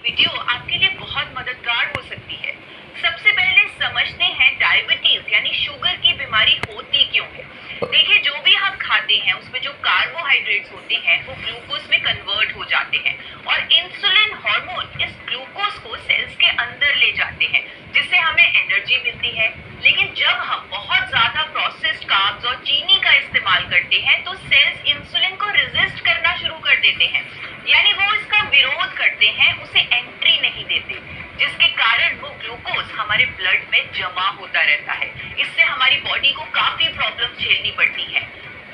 Video आपके लिए बहुत मददगार हो सकती है। सबसे पहले समझते हैं डायबिटीज यानी शुगर की बीमारी होती क्यों है। देखिए, जो भी हम खाते हैं उसमें जो कार्बोहाइड्रेट्स होते हैं वो ग्लूकोज में कन्वर्ट हो जाते हैं और इंसुलिन हार्मोन इस ग्लूकोज को सेल्स के अंदर ले जाते हैं, जिससे हमें एनर्जी मिलती है। लेकिन जब हम बहुत ज्यादा प्रोसेस्ड कार्ब्स और चीनी का इस्तेमाल करते हैं तो सेल्स इंसुलिन को रेजिस्ट करना शुरू कर देते हैं, यानी वो इसका विरोध करते हैं, उसे एंट्री नहीं देते, जिसके कारण वो ग्लूकोज हमारे ब्लड में जमा होता रहता है। इससे हमारी बॉडी को काफी प्रॉब्लम झेलनी पड़ती है।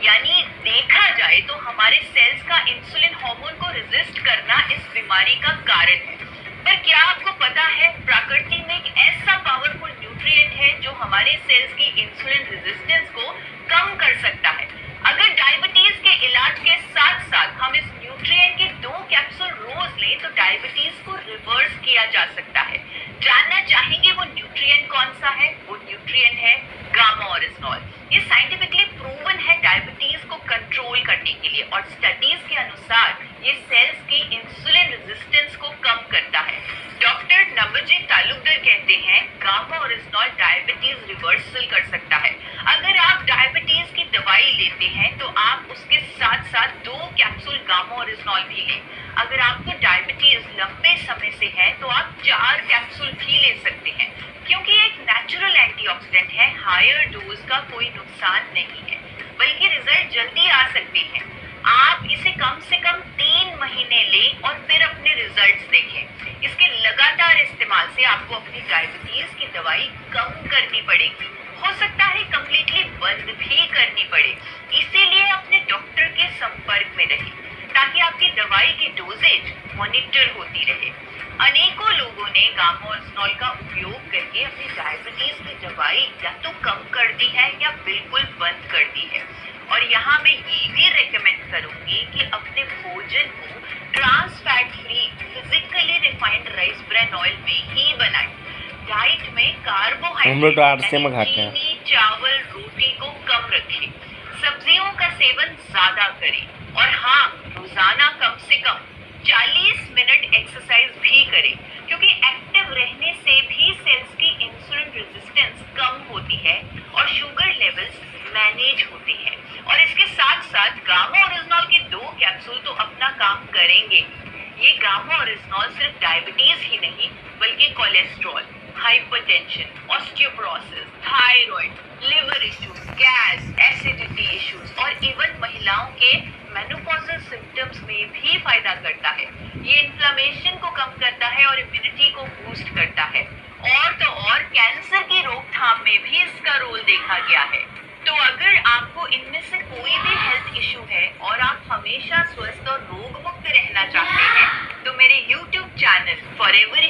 यानी देखा जाए तो हमारे सेल्स का इंसुलिन हार्मोन को रेजिस्ट करना इस बीमारी का कारण है। पर क्या आपको पता है, प्रकृति में एक ऐसा पावरफुल न्यूट्रिएंट है जो हमारे सेल्स की इंसुलिन रेजिस्टेंस को कम कर सकता है। अगर डायबिटीज के इलाज के साथ साथ हम इस न्यूट्रिएंट के 2 कैप्सूल रोज लें तो डायबिटीज को रिवर्स किया जा सकता है। जानना चाहेंगे वो न्यूट्रिएंट कौन सा है? वो न्यूट्रिएंट है गामा ओरिजिनॉल। ये साइंटिफिकली प्रूवन है डायबिटीज को कंट्रोल करने के लिए और स्टडीज के अनुसार ये सेल्स की इंसुलिन रेजिस्टेंस को कम करता है। डॉक्टर नवजीत तालुकदार कहते हैं गामा ओरिजिनॉल डायबिटीज रिवर्सल कर सकता है। अगर आप डायबिटीज की दवाई लेते हैं तो आप उसके साथ साथ 2 कैप्सूल गामा ओरिजिनॉल भी लें। अगर आपको डायबिटीज लंबे समय से है तो आप 4 कैप्सूल भी ले सकते हैं, क्योंकि एक नेचुरल एंटीऑक्सीडेंट है। हायर डोज का कोई नुकसान नहीं है, बल्कि रिजल्ट जल्दी आ सकते हैं। आप इसे कम से कम 3 महीने लें और फिर अपने रिजल्ट्स देखें। इसके लगातार इस्तेमाल से आपको अपनी डायबिटीज की दवाई कम करनी पड़ेगी, हो सकता है कंप्लीटली बंद भी करनी पड़े। इसीलिए अपने डॉक्टर के संपर्क में रहें ताकि आपकी दवाई की डोजेज मॉनिटर होती रहे। अनेकों लोगों ने गामा ओरिजिनॉल का उपयोग करके अपनी डायबिटीज की दवाई या तो कम कर दी है या बिल्कुल बंद कर दी है। और यहाँ मैं ये भी रेकमेंड करूंगी कि अपने भोजन को trans fat free physically refined rice bran oil में ही बनाएं। डाइट में कार्बोहाइड्रेट चीनी, चावल, रोटी को कम रखें। सब्जियों का सेवन ज्यादा करें और हाँ, रोजाना कम से कम 40 मिनट एक्सरसाइज भी करें, क्योंकि एक्टिव रहने से भी सेल्स की इंसुलिन रेजिस्टेंस कम होती है और शुगर लेवल्स मैनेज होते हैं। और इसके साथ साथ गामा ओरिजिनॉल के 2 कैप्सूल तो अपना काम करेंगे। ये गामा ओरिजिनॉल सिर्फ डायबिटीज ही नहीं बल्कि cholesterol, hypertension, osteoporosis, thyroid, liver issues, gas, acidity issues और इवन महिलाओं के मेनोपॉजल सिम्टम्स में भी फायदा करता है। ये इन्फ्लेमेशन को कम करता है और इम्यूनिटी को बूस्ट करता है। और तो और कैंसर की रोकथाम में भी इसका रोल देखा गया है। तो अगर आपको इनमें से कोई भी हेल्थ इशू है और आप हमेशा स्वस्थ और रोग मुक्त रहना चाहते हैं तो मेरे YouTube चैनल फॉरएवर